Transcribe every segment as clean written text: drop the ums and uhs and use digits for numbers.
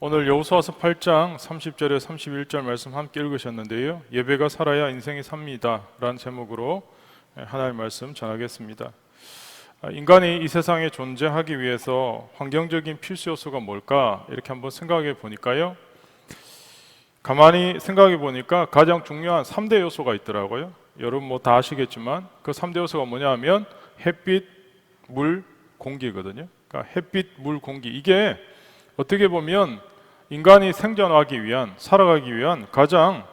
오늘 여호수아서 8장 30절에 31절 말씀 함께 읽으셨는데요. 예배가 살아야 인생이 삽니다 라는 제목으로 하나님의 말씀 전하겠습니다. 인간이 이 세상에 존재하기 위해서 환경적인 필수 요소가 뭘까 이렇게 한번 생각해 보니까요, 가만히 생각해 보니까 가장 중요한 3대 요소가 있더라고요. 여러분 뭐 다 아시겠지만 그 3대 요소가 뭐냐 하면 햇빛, 물, 공기거든요. 그러니까 햇빛, 물, 공기, 이게 어떻게 보면 인간이 생존하기 위한, 살아가기 위한 가장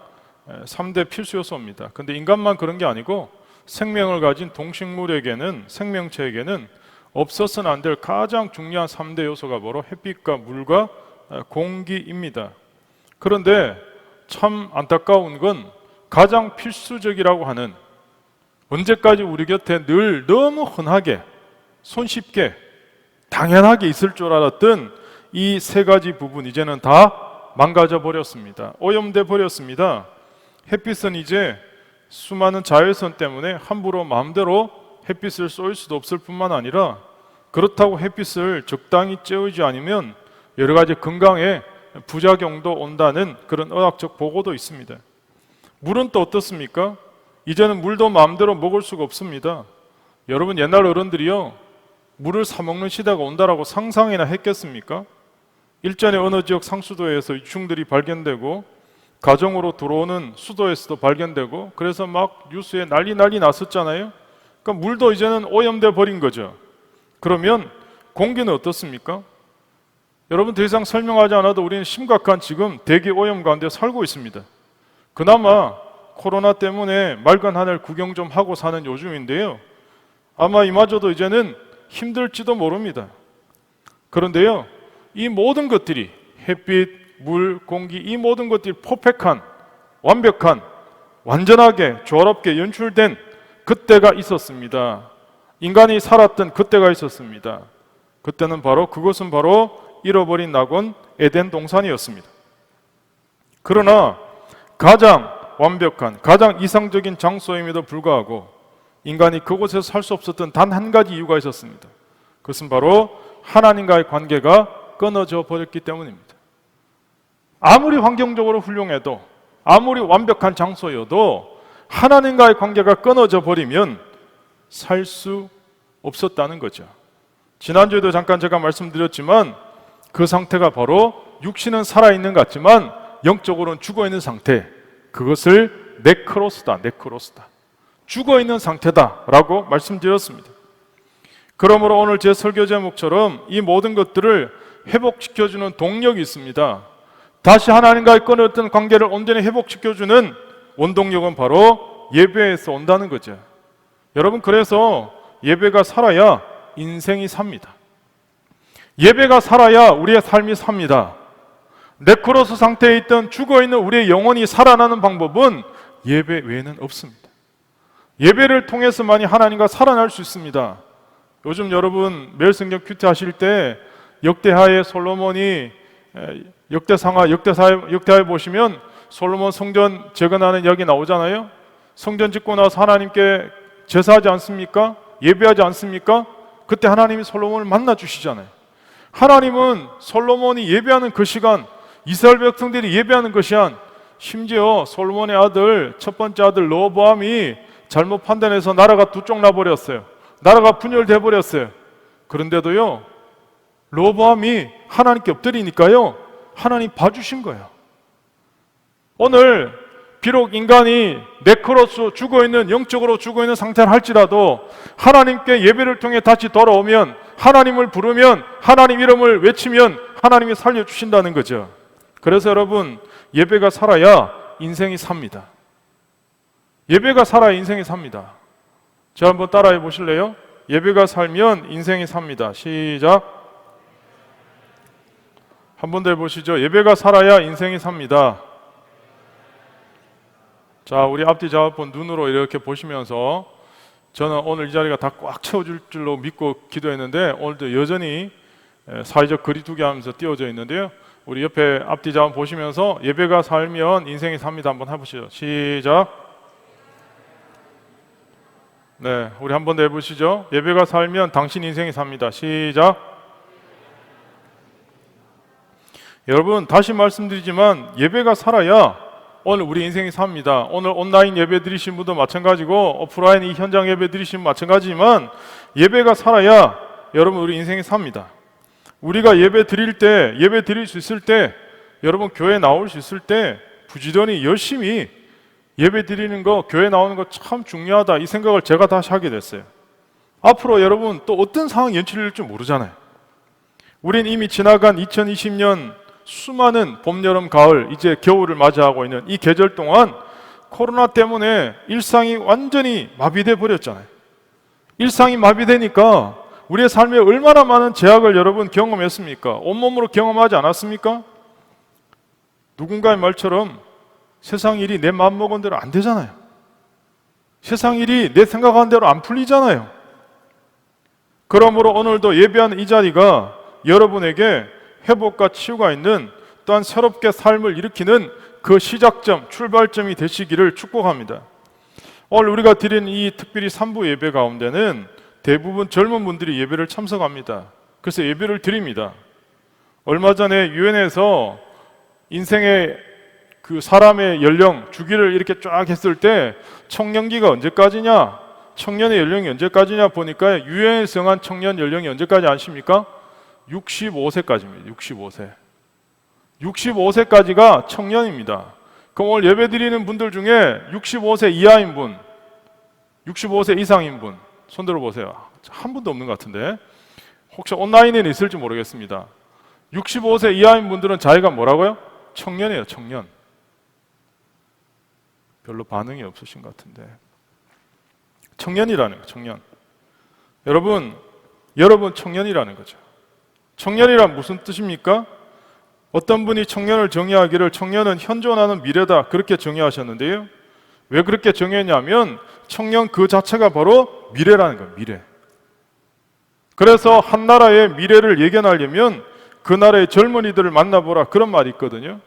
3대 필수 요소입니다. 근데 인간만 그런 게 아니고 생명을 가진 동식물에게는, 생명체에게는 없어서는 안 될 가장 중요한 3대 요소가 바로 햇빛과 물과 공기입니다. 그런데 참 안타까운 건 가장 필수적이라고 하는, 언제까지 우리 곁에 늘 너무 흔하게, 손쉽게, 당연하게 있을 줄 알았던 이 세 가지 부분 이제는 다 망가져 버렸습니다. 오염돼 버렸습니다. 햇빛은 이제 수많은 자외선 때문에 함부로 마음대로 햇빛을 쏠 수도 없을 뿐만 아니라, 그렇다고 햇빛을 적당히 쬐우지 않으면 여러 가지 건강에 부작용도 온다는 그런 의학적 보고도 있습니다. 물은 또 어떻습니까? 이제는 물도 마음대로 먹을 수가 없습니다. 여러분, 옛날 어른들이요, 물을 사 먹는 시대가 온다라고 상상이나 했겠습니까? 일전에 어느 지역 상수도에서 유충들이 발견되고 가정으로 들어오는 수도에서도 발견되고, 그래서 막 뉴스에 난리 났었잖아요. 그러니까 물도 이제는 오염돼 버린 거죠. 그러면 공기는 어떻습니까? 여러분, 더 이상 설명하지 않아도 우리는 심각한 지금 대기 오염 가운데 살고 있습니다. 그나마 코로나 때문에 맑은 하늘 구경 좀 하고 사는 요즘인데요, 아마 이마저도 이제는 힘들지도 모릅니다. 그런데요, 이 모든 것들이, 햇빛, 물, 공기, 이 모든 것들이 퍼펙트한, 완벽한, 완전하게 조화롭게 연출된 그때가 있었습니다. 인간이 살았던 그때가 있었습니다. 그때는 바로, 그것은 바로 잃어버린 낙원 에덴 동산이었습니다. 그러나 가장 완벽한, 가장 이상적인 장소임에도 불구하고 인간이 그곳에서 살 수 없었던 단 한 가지 이유가 있었습니다. 그것은 바로 하나님과의 관계가 끊어져 버렸기 때문입니다. 아무리 환경적으로 훌륭해도, 아무리 완벽한 장소여도 하나님과의 관계가 끊어져 버리면 살 수 없었다는 거죠. 지난주에도 잠깐 제가 말씀드렸지만 그 상태가 바로 육신은 살아있는 것 같지만 영적으로는 죽어있는 상태, 그것을 네크로스다, 죽어있는 상태다라고 말씀드렸습니다. 그러므로 오늘 제 설교 제목처럼 이 모든 것들을 회복시켜주는 동력이 있습니다. 다시 하나님과의 끊어졌던 관계를 온전히 회복시켜주는 원동력은 바로 예배에서 온다는 거죠. 여러분, 그래서 예배가 살아야 인생이 삽니다. 예배가 살아야 우리의 삶이 삽니다. 네크로스 상태에 있던 죽어있는 우리의 영혼이 살아나는 방법은 예배 외에는 없습니다. 예배를 통해서만이 하나님과 살아날 수 있습니다. 요즘 여러분 매일 성경 큐티 하실 때 역대하의 솔로몬이, 역대하에 보시면 솔로몬 성전 재건하는 이야기 나오잖아요. 성전 짓고 나서 하나님께 제사하지 않습니까? 예배하지 않습니까? 그때 하나님이 솔로몬을 만나 주시잖아요. 하나님은 솔로몬이 예배하는 그 시간, 이스라엘 백성들이 예배하는 그 시간, 심지어 솔로몬의 아들, 첫 번째 아들 르호보암이 잘못 판단해서 나라가 두 쪽 나버렸어요. 나라가 분열돼 버렸어요. 그런데도요, 르호보암이 하나님께 엎드리니까요, 하나님 봐주신 거예요. 오늘 비록 인간이 네크로스, 죽어있는, 영적으로 죽어있는 상태를 할지라도 하나님께 예배를 통해 다시 돌아오면, 하나님을 부르면, 하나님 이름을 외치면 하나님이 살려주신다는 거죠. 그래서 여러분, 예배가 살아야 인생이 삽니다. 예배가 살아야 인생이 삽니다. 자, 한번 따라해 보실래요? 예배가 살면 인생이 삽니다. 시작. 한 번 더 해보시죠. 예배가 살아야 인생이 삽니다. 자, 우리 앞뒤 좌우분 눈으로 이렇게 보시면서, 저는 오늘 이 자리가 다 꽉 채워줄 줄로 믿고 기도했는데 오늘도 여전히 사회적 거리두기 하면서 띄워져 있는데요, 우리 옆에 앞뒤 좌우 보시면서 예배가 살면 인생이 삽니다 한번 해보시죠. 시작. 네, 우리 한 번 더 해보시죠. 예배가 살면 당신 인생이 삽니다. 시작. 여러분 다시 말씀드리지만 예배가 살아야 오늘 우리 인생이 삽니다. 오늘 온라인 예배 드리신 분도 마찬가지고 오프라인 이 현장 예배 드리신 분도 마찬가지지만 예배가 살아야 여러분 우리 인생이 삽니다. 우리가 예배 드릴 때, 예배 드릴 수 있을 때, 여러분 교회 나올 수 있을 때 부지런히 열심히 예배 드리는 거, 교회 나오는 거 참 중요하다 이 생각을 제가 다시 하게 됐어요. 앞으로 여러분 또 어떤 상황이 연출될지 모르잖아요. 우린 이미 지나간 2020년 수많은 봄, 여름, 가을, 이제 겨울을 맞이하고 있는 이 계절 동안 코로나 때문에 일상이 완전히 마비돼 버렸잖아요. 일상이 마비되니까 우리의 삶에 얼마나 많은 제약을 여러분 경험했습니까? 온몸으로 경험하지 않았습니까? 누군가의 말처럼 세상 일이 내 마음먹은 대로 안 되잖아요. 세상 일이 내 생각한 대로 안 풀리잖아요. 그러므로 오늘도 예배하는 이 자리가 여러분에게 회복과 치유가 있는 또한 새롭게 삶을 일으키는 그 시작점, 출발점이 되시기를 축복합니다. 오늘 우리가 드린 이 특별히 3부 예배 가운데는 대부분 젊은 분들이 예배를 참석합니다. 그래서 예배를 드립니다. 얼마 전에 유엔에서 인생의 그 사람의 연령, 주기를 이렇게 쫙 했을 때 청년기가 언제까지냐? 청년의 연령이 언제까지냐 보니까 유엔에 정한 청년 연령이 언제까지 아십니까? 65세까지입니다. 65세. 65세까지가 청년입니다. 그럼 오늘 예배 드리는 분들 중에 65세 이하인 분, 65세 이상인 분 손 들어보세요. 한 분도 없는 것 같은데 혹시 온라인에는 있을지 모르겠습니다. 65세 이하인 분들은 자기가 뭐라고요? 청년이에요. 청년. 별로 반응이 없으신 것 같은데 청년이라는 거예요. 청년. 여러분 청년이라는 거죠. 청년이란 무슨 뜻입니까? 어떤 분이 청년을 정의하기를 청년은 현존하는 미래다 그렇게 정의하셨는데요. 왜 그렇게 정의했냐면 청년 그 자체가 바로 미래라는 거예요. 미래. 그래서 한 나라의 미래를 예견하려면 그 나라의 젊은이들을 만나보라 그런 말이 있거든요.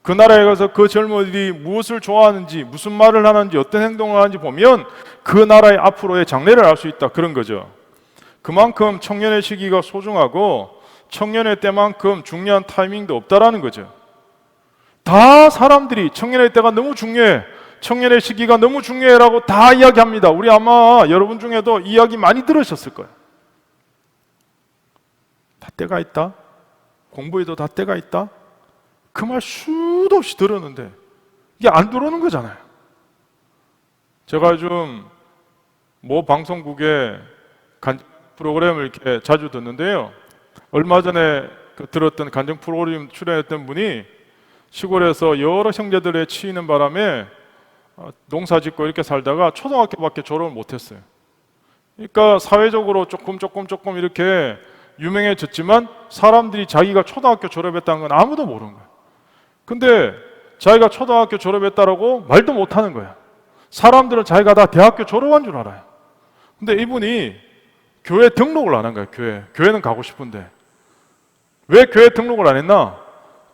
그 나라에 가서 그 젊은이들이 무엇을 좋아하는지 무슨 말을 하는지 어떤 행동을 하는지 보면 그 나라의 앞으로의 장래를 알 수 있다 그런 거죠. 그만큼 청년의 시기가 소중하고 청년의 때만큼 중요한 타이밍도 없다라는 거죠. 다 사람들이 청년의 때가 너무 중요해, 청년의 시기가 너무 중요해라고 다 이야기합니다. 우리 아마 여러분 중에도 이야기 많이 들으셨을 거예요. 다 때가 있다. 공부에도 다 때가 있다. 그 말 수도 없이 들었는데 이게 안 들어오는 거잖아요. 제가 요즘 모 방송국의 프로그램을 이렇게 자주 듣는데요. 얼마 전에 들었던 간증 프로그램 출연했던 분이 시골에서 여러 형제들에 치이는 바람에 농사 짓고 이렇게 살다가 초등학교밖에 졸업을 못했어요. 그러니까 사회적으로 조금 이렇게 유명해졌지만 사람들이 자기가 초등학교 졸업했다는 건 아무도 모르는 거예요. 근데 자기가 초등학교 졸업했다라고 말도 못하는 거예요. 사람들은 자기가 다 대학교 졸업한 줄 알아요. 근데 이분이 교회 등록을 안 한 거예요. 교회는 가고 싶은데 왜 교회 등록을 안 했나?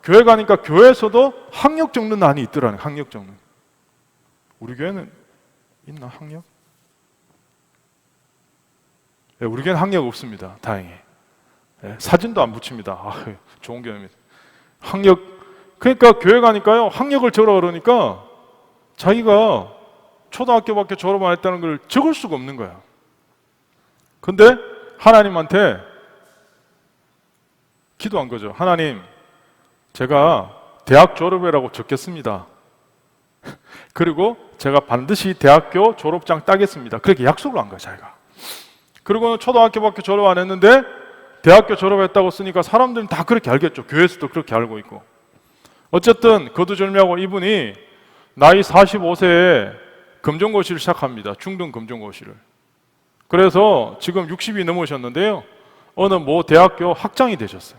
교회 가니까 교회에서도 학력 적는 난이 있더라는 거예요. 학력 적는. 우리 교회는 있나 학력? 네, 우리 교회는 학력 없습니다. 다행히. 네, 사진도 안 붙입니다. 좋은 경험입니다. 학력. 그러니까 교회 가니까요 학력을 적으라 그러니까 자기가 초등학교밖에 졸업 안 했다는 걸 적을 수가 없는 거야. 근데 하나님한테 기도한 거죠. 하나님, 제가 대학 졸업이라고 적겠습니다. 그리고 제가 반드시 대학교 졸업장 따겠습니다. 그렇게 약속을 한 거야, 자기가. 그리고는 초등학교밖에 졸업 안 했는데 대학교 졸업했다고 쓰니까 사람들은 다 그렇게 알겠죠. 교회에서도 그렇게 알고 있고. 어쨌든 거두절미하고 이분이 나이 45세에 검정고시를 시작합니다. 중등 검정고시를. 그래서 지금 60이 넘으셨는데요. 어느 모 대학교 학장이 되셨어요.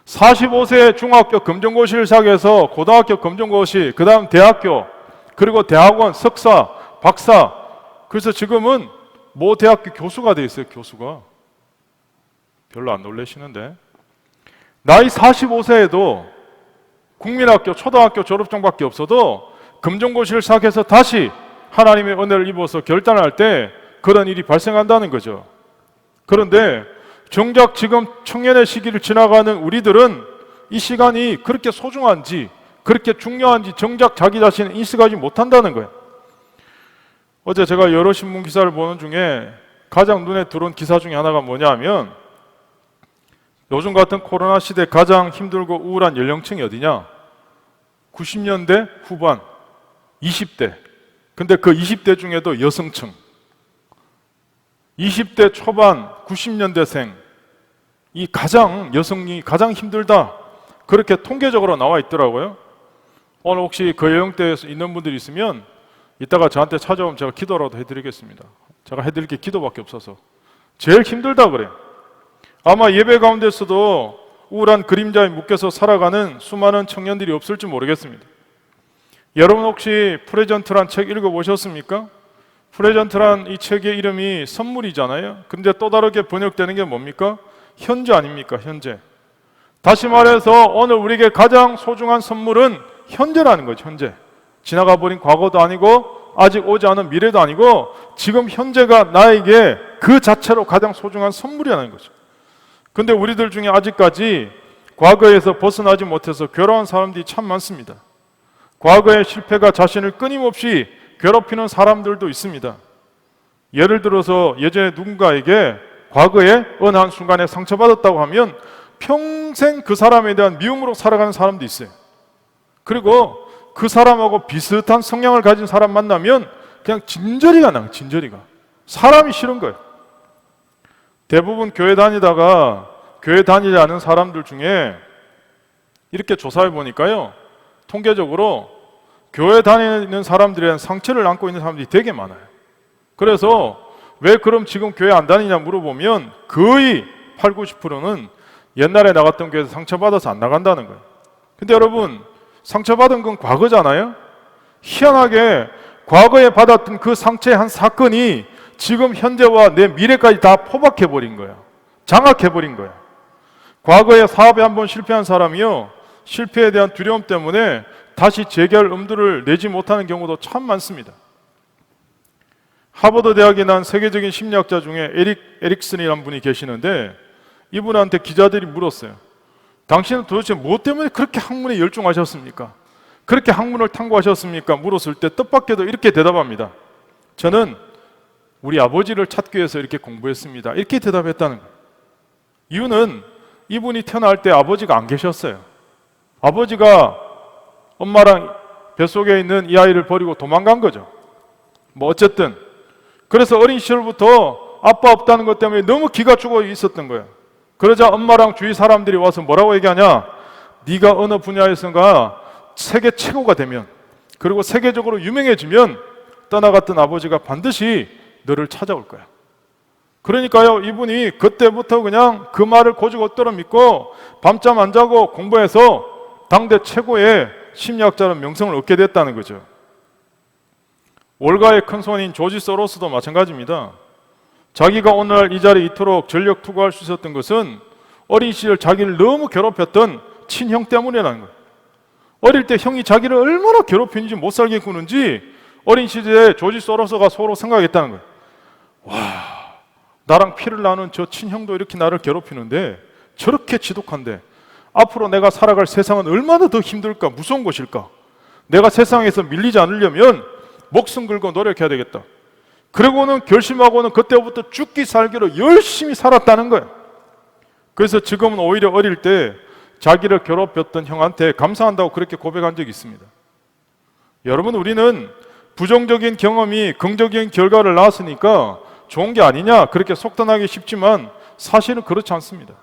45세 중학교 검정고시를 시작해서 고등학교 검정고시, 그 다음 대학교, 그리고 대학원, 석사, 박사. 그래서 지금은 모 대학교 교수가 돼 있어요. 교수가. 별로 안 놀라시는데. 나이 45세에도 국민학교, 초등학교 졸업장밖에 없어도 검정고시를 시작해서 다시 하나님의 은혜를 입어서 결단할 때 그런 일이 발생한다는 거죠. 그런데 정작 지금 청년의 시기를 지나가는 우리들은 이 시간이 그렇게 소중한지, 그렇게 중요한지 정작 자기 자신은 인식하지 못한다는 거예요. 어제 제가 여러 신문 기사를 보는 중에 가장 눈에 들어온 기사 중에 하나가 뭐냐 하면, 요즘 같은 코로나 시대 가장 힘들고 우울한 연령층이 어디냐? 90년대 후반, 20대. 근데 그 20대 중에도 여성층, 20대 초반 90년대생, 이 여성이 가장 힘들다, 그렇게 통계적으로 나와 있더라고요. 오늘 혹시 그 연령대에 있는 분들이 있으면 이따가 저한테 찾아오면 제가 기도라도 해드리겠습니다. 제가 해드릴 게 기도밖에 없어서. 제일 힘들다 그래요. 아마 예배 가운데서도 우울한 그림자에 묶여서 살아가는 수많은 청년들이 없을지 모르겠습니다. 여러분 혹시 프레젠트란 책 읽어보셨습니까? 프레젠트란 이 책의 이름이 선물이잖아요. 근데 또 다르게 번역되는 게 뭡니까? 현재 아닙니까? 현재. 다시 말해서 오늘 우리에게 가장 소중한 선물은 현재라는 거죠. 현재. 지나가 버린 과거도 아니고 아직 오지 않은 미래도 아니고 지금 현재가 나에게 그 자체로 가장 소중한 선물이라는 거죠. 근데 우리들 중에 아직까지 과거에서 벗어나지 못해서 괴로운 사람들이 참 많습니다. 과거의 실패가 자신을 끊임없이 괴롭히는 사람들도 있습니다. 예를 들어서 예전에 누군가에게 과거에 어느 한 순간에 상처받았다고 하면 평생 그 사람에 대한 미움으로 살아가는 사람도 있어요. 그리고 그 사람하고 비슷한 성향을 가진 사람 만나면 그냥 진저리가 나요. 진저리가. 사람이 싫은 거예요. 대부분 교회 다니다가 교회 다니지 않은 사람들 중에 이렇게 조사해 보니까요, 통계적으로 교회 다니는 사람들에 대한 상처를 안고 있는 사람들이 되게 많아요. 그래서 왜 그럼 지금 교회 안 다니냐 물어보면 거의 8, 90%는 옛날에 나갔던 교회에서 상처받아서 안 나간다는 거예요. 근데 여러분, 상처받은 건 과거잖아요. 희한하게 과거에 받았던 그 상처의 한 사건이 지금 현재와 내 미래까지 다 포박해버린 거예요. 장악해버린 거예요. 과거에 사업에 한번 실패한 사람이요, 실패에 대한 두려움 때문에 다시 재개할 엄두를 내지 못하는 경우도 참 많습니다. 하버드 대학에 난 세계적인 심리학자 중에 에릭슨이라는 분이 계시는데, 이분한테 기자들이 물었어요. 당신은 도대체 무엇 때문에 그렇게 학문에 열중하셨습니까? 그렇게 학문을 탐구하셨습니까? 물었을 때 뜻밖에도 이렇게 대답합니다. 저는 우리 아버지를 찾기 위해서 이렇게 공부했습니다. 이렇게 대답했다는 거예요. 이유는 이분이 태어날 때 아버지가 안 계셨어요. 아버지가 엄마랑 뱃속에 있는 이 아이를 버리고 도망간 거죠. 뭐 어쨌든 그래서 어린 시절부터 아빠 없다는 것 때문에 너무 기가 죽어 있었던 거예요. 그러자 엄마랑 주위 사람들이 와서 뭐라고 얘기하냐? 네가 어느 분야에선가 세계 최고가 되면, 그리고 세계적으로 유명해지면 떠나갔던 아버지가 반드시 너를 찾아올 거야. 그러니까요, 이분이 그때부터 그냥 그 말을 고지고대로 믿고 밤잠 안 자고 공부해서 당대 최고의 심리학자로 명성을 얻게 됐다는 거죠. 월가의 큰손인 조지 소로스도 마찬가지입니다. 자기가 오늘날 이 자리에 이토록 전력 투구할 수 있었던 것은 어린 시절 자기를 너무 괴롭혔던 친형 때문이라는 거예요. 어릴 때 형이 자기를 얼마나 괴롭히는지 못 살게 구는지 어린 시절에 조지 소로스가 서로 생각했다는 거예요. 와, 나랑 피를 나눈 저 친형도 이렇게 나를 괴롭히는데, 저렇게 지독한데 앞으로 내가 살아갈 세상은 얼마나 더 힘들까, 무서운 것일까. 내가 세상에서 밀리지 않으려면 목숨 걸고 노력해야 되겠다. 그러고는 결심하고는 그때부터 죽기 살기로 열심히 살았다는 거예요. 그래서 지금은 오히려 어릴 때 자기를 괴롭혔던 형한테 감사한다고 그렇게 고백한 적이 있습니다. 여러분, 우리는 부정적인 경험이 긍정적인 결과를 낳았으니까 좋은 게 아니냐 그렇게 속단하기 쉽지만 사실은 그렇지 않습니다.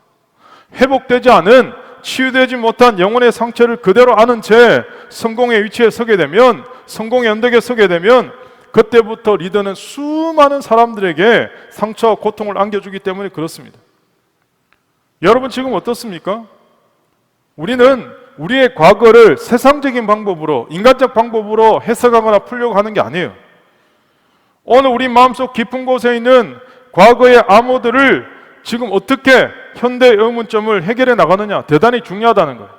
회복되지 않은, 치유되지 못한 영혼의 상처를 그대로 안은 채 성공의 위치에 서게 되면, 성공의 언덕에 서게 되면 그때부터 리더는 수많은 사람들에게 상처와 고통을 안겨주기 때문에 그렇습니다. 여러분 지금 어떻습니까? 우리는 우리의 과거를 세상적인 방법으로, 인간적 방법으로 해석하거나 풀려고 하는 게 아니에요. 오늘 우리 마음속 깊은 곳에 있는 과거의 암호들을 지금 어떻게 현대의 의문점을 해결해 나가느냐, 대단히 중요하다는 거예요.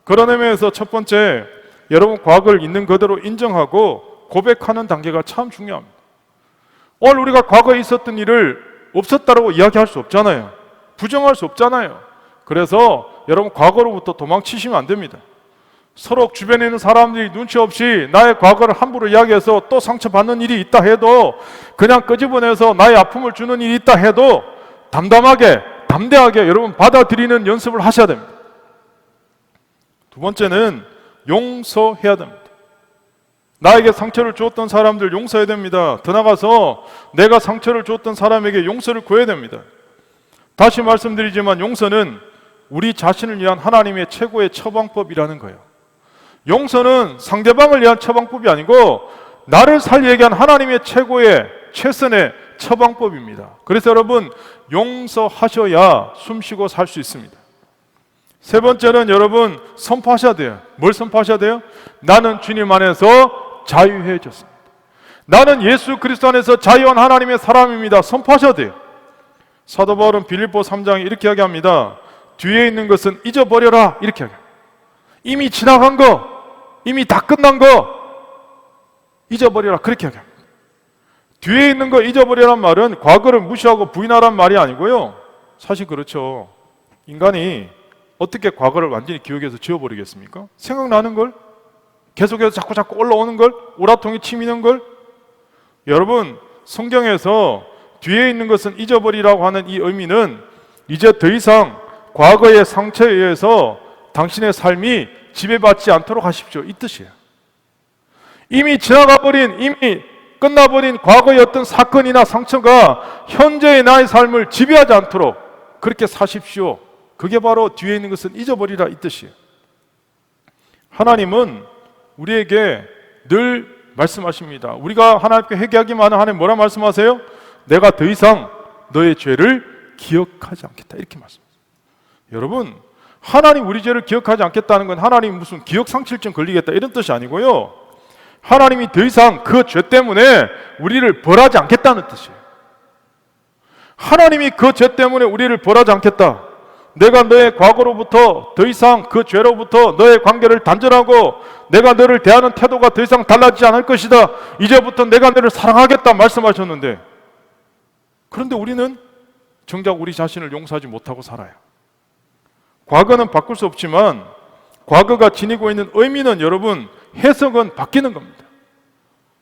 그런 의미에서 첫 번째, 여러분 과거를 있는 그대로 인정하고 고백하는 단계가 참 중요합니다. 오늘 우리가 과거에 있었던 일을 없었다라고 이야기할 수 없잖아요. 부정할 수 없잖아요. 그래서 여러분 과거로부터 도망치시면 안 됩니다. 서로 주변에 있는 사람들이 눈치 없이 나의 과거를 함부로 이야기해서 또 상처받는 일이 있다 해도 그냥 끄집어내서 나의 아픔을 주는 일이 있다 해도 담담하게 담대하게 여러분 받아들이는 연습을 하셔야 됩니다. 두 번째는 용서해야 됩니다. 나에게 상처를 주었던 사람들 용서해야 됩니다. 더 나아가서 내가 상처를 주었던 사람에게 용서를 구해야 됩니다. 다시 말씀드리지만 용서는 우리 자신을 위한 하나님의 최고의 처방법이라는 거예요. 용서는 상대방을 위한 처방법이 아니고 나를 살리게 위한 하나님의 최고의 최선의 처방법입니다. 그래서 여러분 용서하셔야 숨쉬고 살 수 있습니다. 세 번째는 여러분 선포하셔야 돼요. 뭘 선포하셔야 돼요? 나는 주님 안에서 자유해졌습니다. 나는 예수 그리스도 안에서 자유한 하나님의 사람입니다. 선포하셔야 돼요. 사도 바울은 빌립보 3장에 이렇게 이야기합니다. 뒤에 있는 것은 잊어버려라 이렇게 이야기합니다. 이미 지나간 거, 이미 다 끝난 거 잊어버려라 그렇게 이야기합니다. 뒤에 있는 거 잊어버리란 말은 과거를 무시하고 부인하란 말이 아니고요. 사실 그렇죠. 인간이 어떻게 과거를 완전히 기억해서 지워버리겠습니까? 생각나는 걸 계속해서 자꾸 올라오는 걸 오라통이 치미는 걸 여러분 성경에서 뒤에 있는 것은 잊어버리라고 하는 이 의미는 이제 더 이상 과거의 상처에 의해서 당신의 삶이 지배받지 않도록 하십시오 이 뜻이에요. 이미 지나가버린 이미 끝나버린 과거의 어떤 사건이나 상처가 현재의 나의 삶을 지배하지 않도록 그렇게 사십시오. 그게 바로 뒤에 있는 것은 잊어버리라 이 뜻이에요. 하나님은 우리에게 늘 말씀하십니다. 우리가 하나님께 회개하기만 하면 하나님 뭐라 말씀하세요? 내가 더 이상 너의 죄를 기억하지 않겠다 이렇게 말씀하세요. 여러분 하나님 우리 죄를 기억하지 않겠다는 건 하나님 무슨 기억상실증 걸리겠다 이런 뜻이 아니고요. 하나님이 더 이상 그 죄 때문에 우리를 벌하지 않겠다는 뜻이에요. 하나님이 그 죄 때문에 우리를 벌하지 않겠다. 내가 너의 과거로부터 더 이상 그 죄로부터 너의 관계를 단절하고 내가 너를 대하는 태도가 더 이상 달라지지 않을 것이다. 이제부터 내가 너를 사랑하겠다 말씀하셨는데 그런데 우리는 정작 우리 자신을 용서하지 못하고 살아요. 과거는 바꿀 수 없지만 과거가 지니고 있는 의미는 여러분 해석은 바뀌는 겁니다.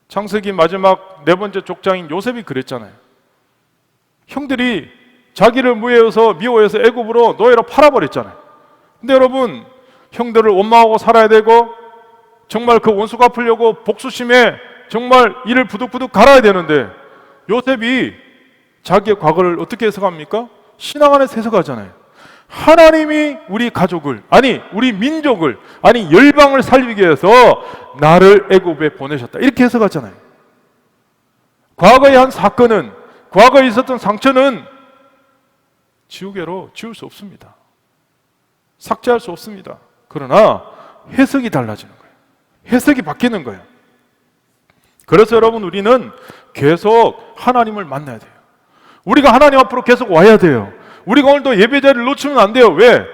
창세기 마지막 네 번째 족장인 요셉이 그랬잖아요. 형들이 자기를 미워해서 애굽으로 노예로 팔아버렸잖아요. 근데 여러분 형들을 원망하고 살아야 되고 정말 그 원수 갚으려고 복수심에 정말 이를 부득부득 갈아야 되는데 요셉이 자기의 과거를 어떻게 해석합니까? 신앙 안에서 해석하잖아요. 하나님이 우리 가족을 우리 민족을 열방을 살리기 위해서 나를 애굽에 보내셨다 이렇게 해석하잖아요. 과거의 한 사건은 과거에 있었던 상처는 지우개로 지울 수 없습니다. 삭제할 수 없습니다. 그러나 해석이 달라지는 거예요. 해석이 바뀌는 거예요. 그래서 여러분 우리는 계속 하나님을 만나야 돼요. 우리가 하나님 앞으로 계속 와야 돼요. 우리가 오늘도 예배 자리를 놓치면 안 돼요. 왜?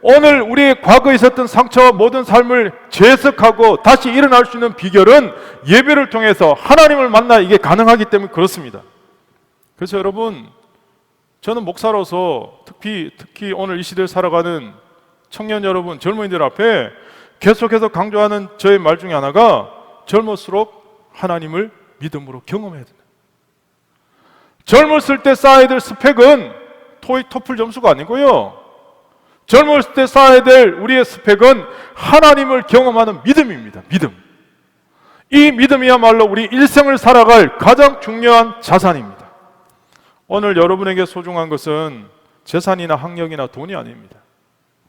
오늘 우리의 과거에 있었던 상처와 모든 삶을 재해석하고 다시 일어날 수 있는 비결은 예배를 통해서 하나님을 만나 이게 가능하기 때문에 그렇습니다. 그래서 여러분 저는 목사로서 특히 오늘 이 시대를 살아가는 청년 여러분, 젊은이들 앞에 계속해서 강조하는 저의 말 중에 하나가 젊을수록 하나님을 믿음으로 경험해야 된다. 젊었을 때 쌓아야 될 스펙은 토익 토플 점수가 아니고요. 젊었을 때 쌓아야 될 우리의 스펙은 하나님을 경험하는 믿음입니다. 믿음. 이 믿음이야말로 우리 일생을 살아갈 가장 중요한 자산입니다. 오늘 여러분에게 소중한 것은 재산이나 학력이나 돈이 아닙니다.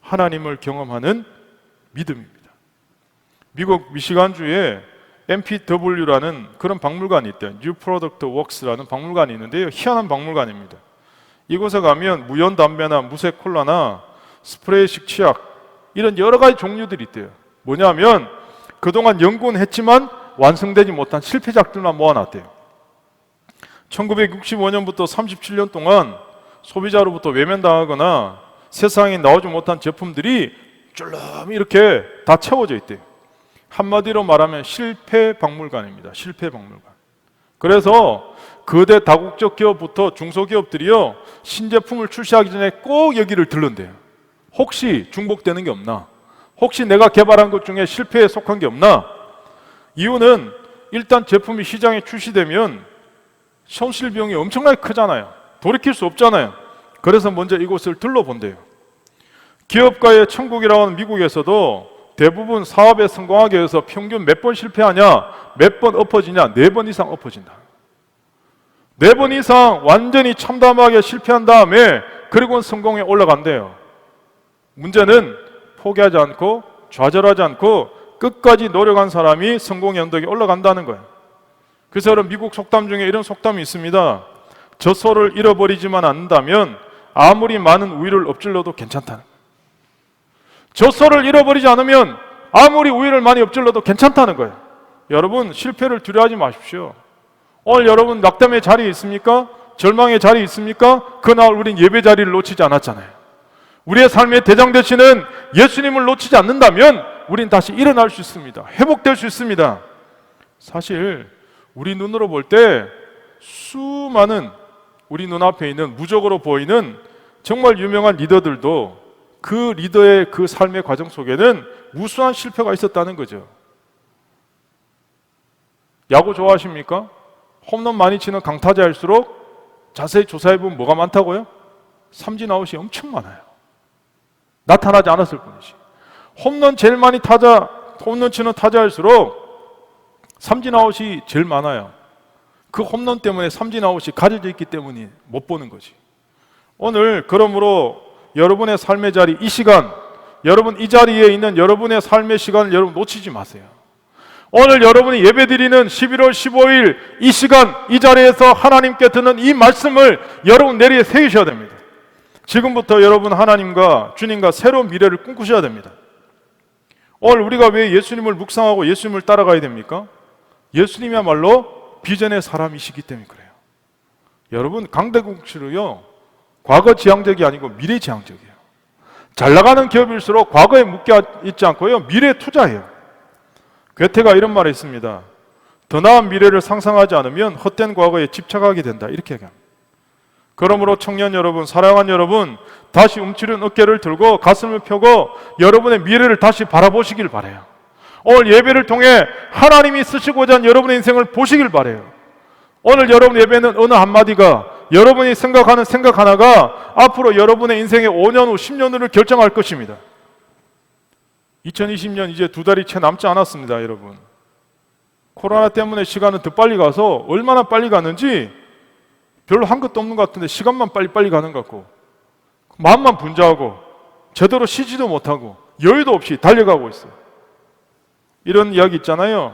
하나님을 경험하는 믿음입니다. 미국 미시간주에 MPW라는 그런 박물관이 있대요. New Product Works라는 박물관이 있는데요. 희한한 박물관입니다. 이곳에 가면 무연 담배나 무색 콜라나 스프레이식 치약 이런 여러 가지 종류들이 있대요. 뭐냐면 그동안 연구는 했지만 완성되지 못한 실패작들만 모아놨대요. 1965년부터 37년 동안 소비자로부터 외면당하거나 세상에 나오지 못한 제품들이 쫄름 이렇게 다 채워져 있대요. 한마디로 말하면 실패 박물관입니다. 실패 박물관. 그래서 거대 다국적 기업부터 중소기업들이요 신제품을 출시하기 전에 꼭 여기를 들른대요. 혹시 중복되는 게 없나? 혹시 내가 개발한 것 중에 실패에 속한 게 없나? 이유는 일단 제품이 시장에 출시되면 손실 비용이 엄청나게 크잖아요. 돌이킬 수 없잖아요. 그래서 먼저 이곳을 둘러본대요. 기업가의 천국이라고 하는 미국에서도 대부분 사업에 성공하기 위해서 평균 몇 번 실패하냐? 몇 번 엎어지냐? 4번 이상 엎어진다. 4번 이상 완전히 참담하게 실패한 다음에 그리고는 성공에 올라간대요. 문제는 포기하지 않고 좌절하지 않고 끝까지 노력한 사람이 성공의 언덕에 올라간다는 거예요. 그래서 여러분, 미국 속담 중에 이런 속담이 있습니다. 젖소를 잃어버리지만 않는다면 아무리 많은 우유를 엎질러도 괜찮다는 거예요. 젖소를 잃어버리지 않으면 아무리 우유를 많이 엎질러도 괜찮다는 거예요. 여러분, 실패를 두려워하지 마십시오. 오늘 여러분 낙담의 자리에 있습니까? 절망의 자리에 있습니까? 그날 우린 예배 자리를 놓치지 않았잖아요. 우리의 삶의 대장 되시는 예수님을 놓치지 않는다면 우린 다시 일어날 수 있습니다. 회복될 수 있습니다. 사실 우리 눈으로 볼 때 수많은 우리 눈앞에 있는 무적으로 보이는 정말 유명한 리더들도 그 리더의 그 삶의 과정 속에는 무수한 실패가 있었다는 거죠. 야구 좋아하십니까? 홈런 많이 치는 강타자일수록 자세히 조사해보면 뭐가 많다고요? 삼진 아웃이 엄청 많아요. 나타나지 않았을 뿐이지. 홈런 제일 많이 홈런 치는 타자일수록 삼진 아웃이 제일 많아요. 그 홈런 때문에 삼진 아웃이 가려져 있기 때문에 못 보는 거지. 오늘 그러므로 여러분의 삶의 자리, 이 시간, 여러분 이 자리에 있는 여러분의 삶의 시간을 여러분 놓치지 마세요. 오늘 여러분이 예배드리는 11월 15일 이 시간, 이 자리에서 하나님께 듣는 이 말씀을 여러분 내리에 새기셔야 됩니다. 지금부터 여러분 하나님과 주님과 새로운 미래를 꿈꾸셔야 됩니다. 오늘 우리가 왜 예수님을 묵상하고 예수님을 따라가야 됩니까? 예수님이야말로 비전의 사람이시기 때문에 그래요. 여러분, 강대국치로요, 과거 지향적이 아니고 미래 지향적이에요. 잘 나가는 기업일수록 과거에 묶여 있지 않고요, 미래에 투자해요. 괴테가 이런 말을 했습니다. 더 나은 미래를 상상하지 않으면 헛된 과거에 집착하게 된다, 이렇게 얘기합니다. 그러므로 청년 여러분, 사랑하는 여러분, 다시 움츠린 어깨를 들고 가슴을 펴고 여러분의 미래를 다시 바라보시길 바라요. 오늘 예배를 통해 하나님이 쓰시고자 하는 여러분의 인생을 보시길 바라요. 오늘 여러분 예배는 어느 한마디가, 여러분이 생각하는 생각 하나가 앞으로 여러분의 인생의 5년 후, 10년 후를 결정할 것입니다. 2020년 이제 2달이 채 남지 않았습니다, 여러분. 코로나 때문에 시간은 더 빨리 가서 얼마나 빨리 가는지 별로 한 것도 없는 것 같은데 시간만 빨리 가는 것 같고, 마음만 분주하고 제대로 쉬지도 못하고 여유도 없이 달려가고 있어요. 이런 이야기 있잖아요.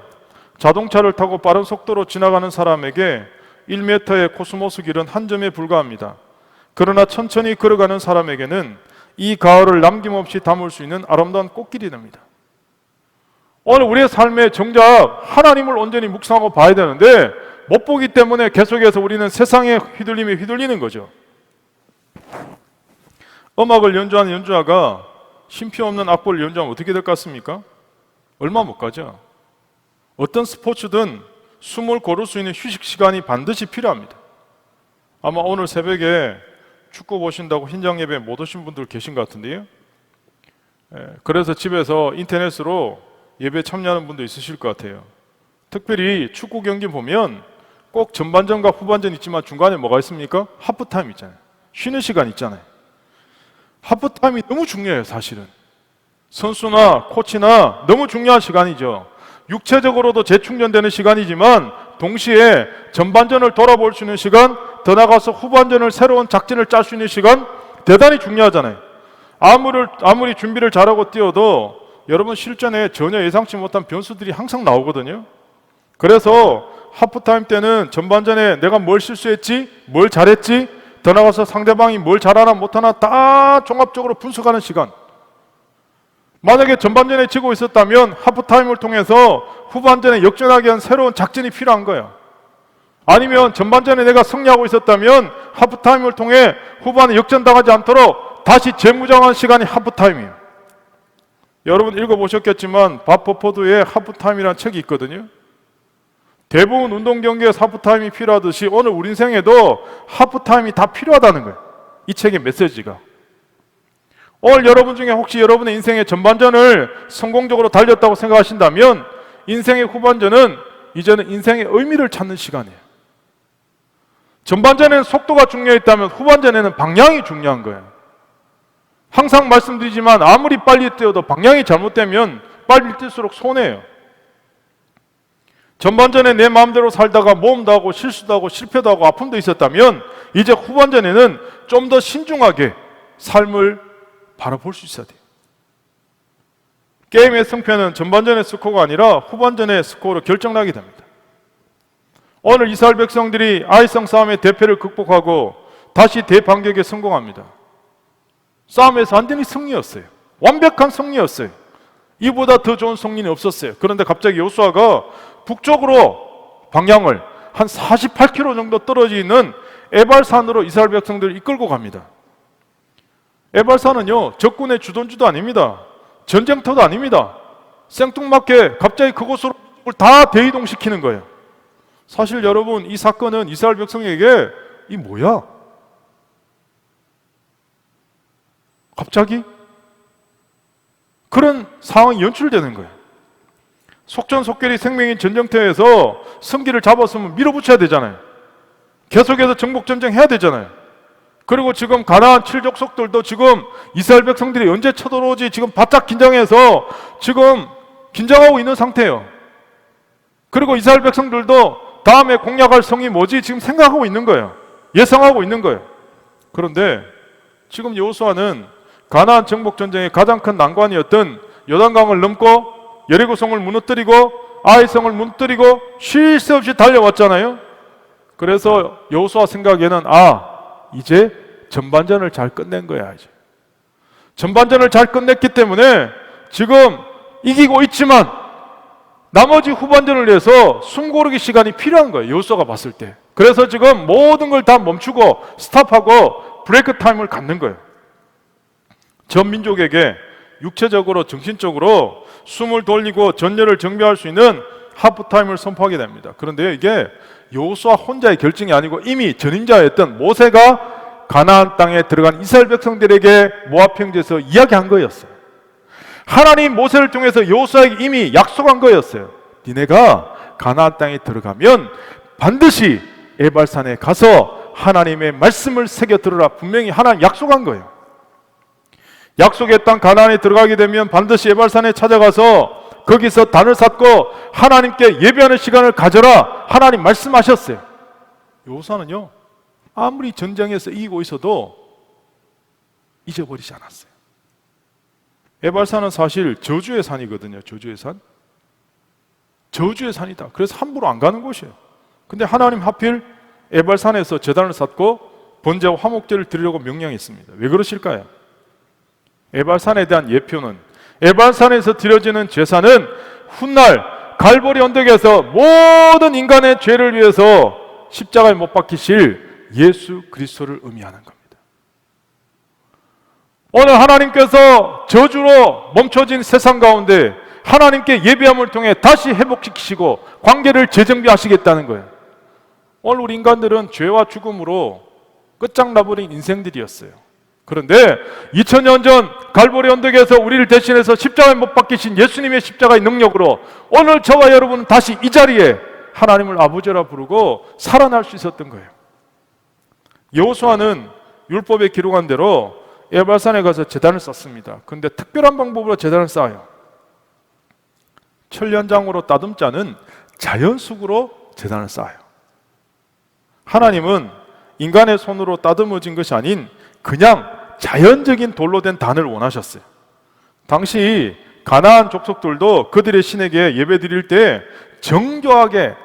자동차를 타고 빠른 속도로 지나가는 사람에게 1m의 코스모스 길은 한 점에 불과합니다. 그러나 천천히 걸어가는 사람에게는 이 가을을 남김없이 담을 수 있는 아름다운 꽃길이 됩니다. 오늘 우리의 삶에 정작 하나님을 온전히 묵상하고 봐야 되는데 못 보기 때문에 계속해서 우리는 세상의 휘둘림에 휘둘리는 거죠. 음악을 연주하는 연주자가 쉼표 없는 악보를 연주하면 어떻게 될 것 같습니까? 얼마 못 가죠. 어떤 스포츠든 숨을 고를 수 있는 휴식 시간이 반드시 필요합니다. 아마 오늘 새벽에 축구 보신다고 현장 예배 못 오신 분들 계신 것 같은데요. 그래서 집에서 인터넷으로 예배 참여하는 분도 있으실 것 같아요. 특별히 축구 경기 보면 꼭 전반전과 후반전 있지만 중간에 뭐가 있습니까? 하프타임 있잖아요. 쉬는 시간 있잖아요. 하프타임이 너무 중요해요, 사실은. 선수나 코치나 너무 중요한 시간이죠. 육체적으로도 재충전되는 시간이지만 동시에 전반전을 돌아볼 수 있는 시간, 더 나가서 후반전을 새로운 작전을 짤 수 있는 시간, 대단히 중요하잖아요. 아무리 준비를 잘하고 뛰어도 여러분 실전에 전혀 예상치 못한 변수들이 항상 나오거든요. 그래서 하프타임 때는 전반전에 내가 뭘 실수했지, 뭘 잘했지, 더 나가서 상대방이 뭘 잘하나 못하나 다 종합적으로 분석하는 시간. 만약에 전반전에 지고 있었다면 하프타임을 통해서 후반전에 역전하기 위한 새로운 작전이 필요한 거예요. 아니면 전반전에 내가 승리하고 있었다면 하프타임을 통해 후반에 역전당하지 않도록 다시 재무장하는 시간이 하프타임이에요. 여러분 읽어보셨겠지만 밥 버퍼드의 하프타임이라는 책이 있거든요. 대부분 운동 경기에서 하프타임이 필요하듯이 오늘 우리 인생에도 하프타임이 다 필요하다는 거예요. 이 책의 메시지가. 오늘 여러분 중에 혹시 여러분의 인생의 전반전을 성공적으로 달렸다고 생각하신다면 인생의 후반전은 이제는 인생의 의미를 찾는 시간이에요. 전반전에는 속도가 중요했다면 후반전에는 방향이 중요한 거예요. 항상 말씀드리지만 아무리 빨리 뛰어도 방향이 잘못되면 빨리 뛸수록 손해예요. 전반전에 내 마음대로 살다가 모험도 하고 실수도 하고 실패도 하고 아픔도 있었다면 이제 후반전에는 좀 더 신중하게 삶을 바라볼 수 있어야 돼요. 게임의 승패는 전반전의 스코어가 아니라 후반전의 스코어로 결정나게 됩니다. 오늘 이스라엘 백성들이 아이성 싸움의 대패를 극복하고 다시 대반격에 성공합니다. 싸움에서 완전히 승리였어요. 완벽한 승리였어요. 이보다 더 좋은 승리는 없었어요. 그런데 갑자기 여호수아가 북쪽으로 방향을 한 48km 정도 떨어져 있는 에발산으로 이스라엘 백성들을 이끌고 갑니다. 에발산은요, 적군의 주둔지도 아닙니다. 전쟁터도 아닙니다. 생뚱맞게 갑자기 그곳으로 다 대이동시키는 거예요. 사실 여러분, 이 사건은 이스라엘 백성에게 이 뭐야? 갑자기? 그런 상황이 연출되는 거예요. 속전속결이 생명인 전쟁터에서 승기를 잡았으면 밀어붙여야 되잖아요. 계속해서 정복전쟁 해야 되잖아요. 그리고 지금 가나안 칠족속들도 지금 이스라엘 백성들이 언제 쳐들어오지 지금 바짝 긴장해서 지금 긴장하고 있는 상태예요. 그리고 이스라엘 백성들도 다음에 공략할 성이 뭐지 지금 생각하고 있는 거예요. 예상하고 있는 거예요. 그런데 지금 여호수아는 가나안 정복전쟁의 가장 큰 난관이었던 요단강을 넘고 여리고성을 무너뜨리고 아이성을 무너뜨리고 쉴 새 없이 달려왔잖아요. 그래서 여호수아 생각에는 이제 전반전을 잘 끝낸 거야. 이제 전반전을 잘 끝냈기 때문에 지금 이기고 있지만 나머지 후반전을 위해서 숨고르기 시간이 필요한 거예요. 여호수아가 봤을 때. 그래서 지금 모든 걸 다 멈추고 스탑하고 브레이크 타임을 갖는 거예요. 전 민족에게 육체적으로 정신적으로 숨을 돌리고 전열을 정비할 수 있는 하프타임을 선포하게 됩니다. 그런데 이게 여호수아 혼자의 결정이 아니고 이미 전임자였던 모세가 가나안 땅에 들어간 이스라엘 백성들에게 모압 평지에서 이야기한 거였어요. 하나님 모세를 통해서 여호수아에게 이미 약속한 거였어요. 니네가 가나안 땅에 들어가면 반드시 에발산에 가서 하나님의 말씀을 새겨 들으라. 분명히 하나님 약속한 거예요. 약속의 땅 가나안에 들어가게 되면 반드시 에발산에 찾아가서 거기서 단을 쌓고 하나님께 예배하는 시간을 가져라. 하나님 말씀하셨어요. 여호수아는요, 아무리 전쟁에서 이기고 있어도 잊어버리지 않았어요. 에발산은 사실 저주의 산이거든요. 저주의 산. 저주의 산이다. 그래서 함부로 안 가는 곳이에요. 근데 하나님 하필 에발산에서 제단을 쌓고 번제와 화목제를 드리려고 명령했습니다. 왜 그러실까요? 에발산에 대한 예표는 에발산에서 드려지는 제사는 훗날 갈보리 언덕에서 모든 인간의 죄를 위해서 십자가에 못 박히실 예수 그리스도를 의미하는 겁니다. 오늘 하나님께서 저주로 멈춰진 세상 가운데 하나님께 예배함을 통해 다시 회복시키시고 관계를 재정비하시겠다는 거예요. 오늘 우리 인간들은 죄와 죽음으로 끝장나버린 인생들이었어요. 그런데 2000년 전 갈보리 언덕에서 우리를 대신해서 십자가에 못 박히신 예수님의 십자가의 능력으로 오늘 저와 여러분은 다시 이 자리에 하나님을 아버지라 부르고 살아날 수 있었던 거예요. 여호수아는 율법에 기록한 대로 에발산에 가서 제단을 쌓습니다. 그런데 특별한 방법으로 제단을 쌓아요. 천년장으로 따듬지 않은 자연숙으로 제단을 쌓아요. 하나님은 인간의 손으로 따듬어진 것이 아닌 그냥 자연적인 돌로 된 단을 원하셨어요. 당시 가나안 족속들도 그들의 신에게 예배 드릴 때 정교하게